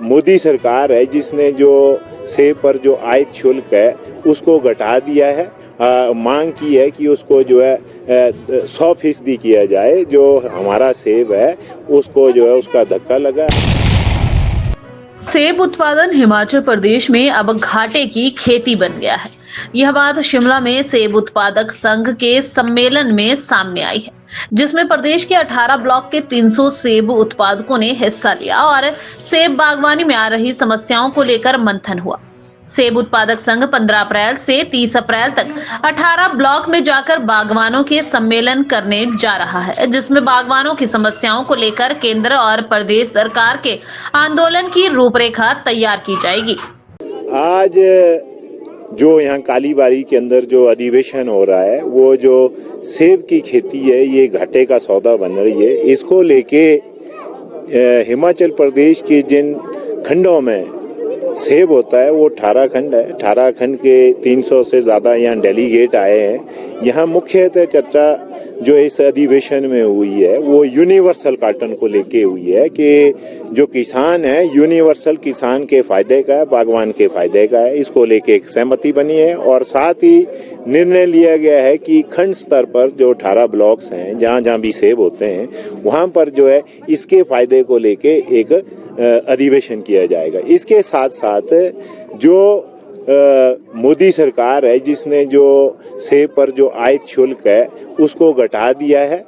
मोदी सरकार है जिसने जो सेब पर जो आयात शुल्क है उसको घटा दिया है। मांग की है कि उसको जो है 100% किया जाए। जो हमारा सेब है उसको जो है उसका धक्का लगा। सेब उत्पादन हिमाचल प्रदेश में अब घाटे की खेती बन गया है। यह बात शिमला में सेब उत्पादक संघ के सम्मेलन में सामने आई है, जिसमें प्रदेश के 18 ब्लॉक के 300 सेब उत्पादकों ने हिस्सा लिया और सेब बागवानी में आ रही समस्याओं को लेकर मंथन हुआ। सेब उत्पादक संघ 15 अप्रैल से 30 अप्रैल तक 18 ब्लॉक में जाकर बागवानों के सम्मेलन करने जा रहा है, जिसमें बागवानों की समस्याओं को लेकर केंद्र और प्रदेश सरकार के आंदोलन की रूपरेखा तैयार की जाएगी। आज जो यहाँ कालीबाड़ी के अंदर जो अधिवेशन हो रहा है वो जो सेब की खेती है ये घाटे का सौदा बन रही है। इसको लेके हिमाचल प्रदेश के जिन खंडों में सेब होता है वो 18 खंड है। 18 खंड के 300 से ज्यादा यहाँ डेलीगेट आए हैं। यहाँ मुख्यतः चर्चा जो इस अधिवेशन में हुई है वो यूनिवर्सल कार्टन को लेके हुई है कि जो किसान है यूनिवर्सल किसान के फायदे का है, बागवान के फायदे का है। इसको लेके एक सहमति बनी है और साथ ही निर्णय लिया गया है कि खंड स्तर पर जो 18 ब्लॉक्स हैं जहाँ जहाँ भी सेब होते हैं वहां पर जो है इसके फायदे को लेके एक अधिवेशन किया जाएगा। इसके साथ साथ जो मोदी सरकार है जिसने जो सेब पर जो आयात शुल्क है उसको घटा दिया है।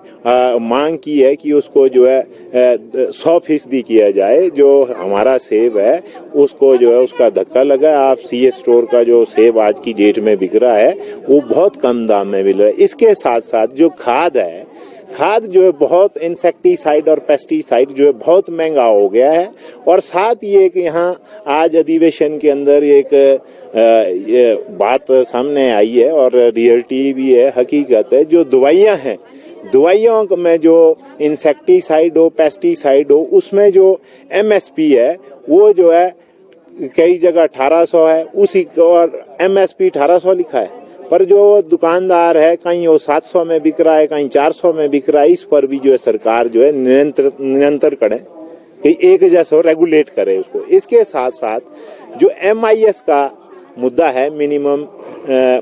मांग की है कि उसको जो है 100% किया जाए। जो हमारा सेब है उसको जो है उसका धक्का लगा। आप सीए स्टोर का जो सेब आज की डेट में बिक रहा है वो बहुत कम दाम में मिल रहा है। इसके साथ साथ जो खाद है, खाद जो है बहुत इंसेक्टिसाइड और पेस्टिसाइड जो है बहुत महंगा हो गया है। और साथ ही एक यहाँ आज अधिवेशन के अंदर एक ये बात सामने आई है और रियलिटी भी है, हकीकत है। जो दवाइयाँ हैं, दवाइयों में जो इंसेक्टिसाइड हो, पेस्टिसाइड हो, उसमें जो एमएसपी है वो जो है कई जगह 1800 है उसी और एमएसपी 1800 लिखा है, पर जो दुकानदार है कहीं वो 700 में बिक रहा है, कहीं 400 में बिक रहा है। इस पर भी जो है सरकार जो है निरंतर करे कि एक जैसा रेगुलेट करे उसको। इसके साथ साथ जो MIS का मुद्दा है, मिनिमम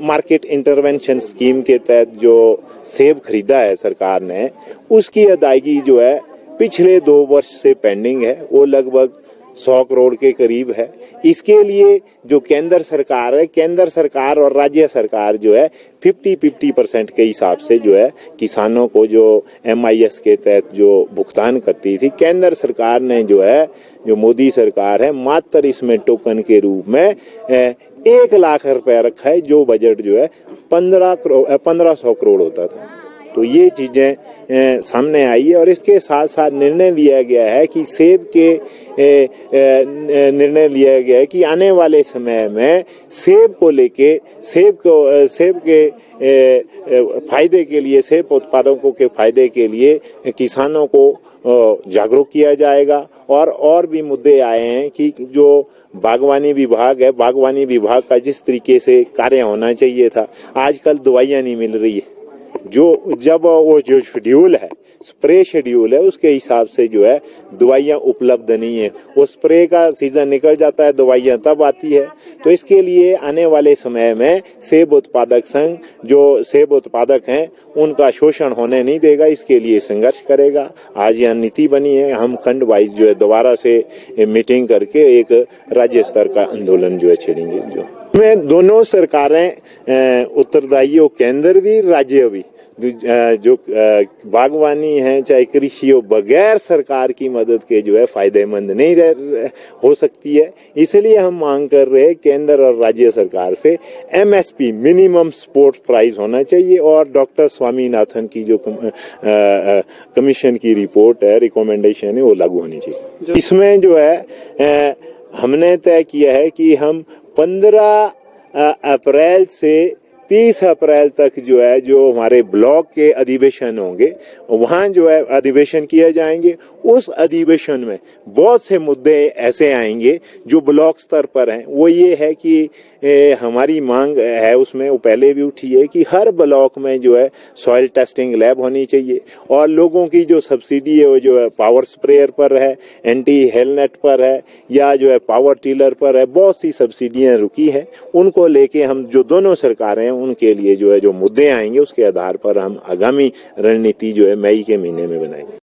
मार्केट इंटरवेंशन स्कीम के तहत जो सेब खरीदा है सरकार ने, उसकी अदायगी जो है पिछले 2 वर्ष से पेंडिंग है। वो लगभग 100 करोड़ के करीब है। इसके लिए जो केंद्र सरकार है, केंद्र सरकार और राज्य सरकार जो है 50-50% के हिसाब से जो है किसानों को जो MIS के तहत जो भुगतान करती थी, केंद्र सरकार ने जो है, जो मोदी सरकार है, मात्र इसमें टोकन के रूप में 1 लाख रुपया रखा है। जो बजट जो है 1500 करोड़ होता था। तो ये चीजें सामने आई है और इसके साथ साथ निर्णय लिया गया है कि सेब कि आने वाले समय में सेब को लेके सेब के फायदे के लिए, सेब उत्पादकों के फायदे के लिए किसानों को जागरूक किया जाएगा। और भी मुद्दे आए हैं कि जो बागवानी विभाग है, बागवानी विभाग का जिस तरीके से कार्य होना चाहिए था, आजकल दवाइयाँ नहीं मिल रही है। जब वो जो शेड्यूल है, स्प्रे शेड्यूल है, उसके हिसाब से जो है दवाइयाँ उपलब्ध नहीं है। वो स्प्रे का सीजन निकल जाता है, दवाइयाँ तब आती है। तो इसके लिए आने वाले समय में सेब उत्पादक संघ जो सेब उत्पादक हैं उनका शोषण होने नहीं देगा, इसके लिए संघर्ष करेगा। आज यहाँ नीति बनी है, हम खंड वाइज जो है दोबारा से मीटिंग करके एक राज्य स्तर का आंदोलन जो है छेड़ेंगे। जो में दोनों सरकारें उत्तरदायी हो, केंद्र भी राज्य भी। जो बागवानी है चाहे कृषि हो, बगैर सरकार की मदद के जो है फायदेमंद नहीं हो सकती है। इसलिए हम मांग कर रहे हैं केंद्र और राज्य सरकार से MSP मिनिमम सपोर्ट प्राइस होना चाहिए और डॉक्टर स्वामीनाथन की जो कमीशन की रिपोर्ट है, रिकमेंडेशन है, वो लागू होनी चाहिए। इसमें जो है हमने तय किया है कि हम 15 अप्रैल से 30 अप्रैल तक जो है जो हमारे ब्लॉक के अधिवेशन होंगे वहां जो है अधिवेशन किए जाएंगे। उस अधिवेशन में बहुत से मुद्दे ऐसे आएंगे जो ब्लॉक स्तर पर हैं। वो ये है कि हमारी मांग है उसमें, वो पहले भी उठी है कि हर ब्लॉक में जो है सॉइल टेस्टिंग लैब होनी चाहिए और लोगों की जो सब्सिडी है वो जो है पावर स्प्रेयर पर है, एंटी हेलनेट पर है या जो है पावर टिलर पर है। बहुत सी सब्सिडियां रुकी है, उनको लेके हम जो दोनों सरकारें हैं उनके लिए जो है जो मुद्दे आएंगे उसके आधार पर हम आगामी रणनीति जो है मई के महीने में बनाएंगे।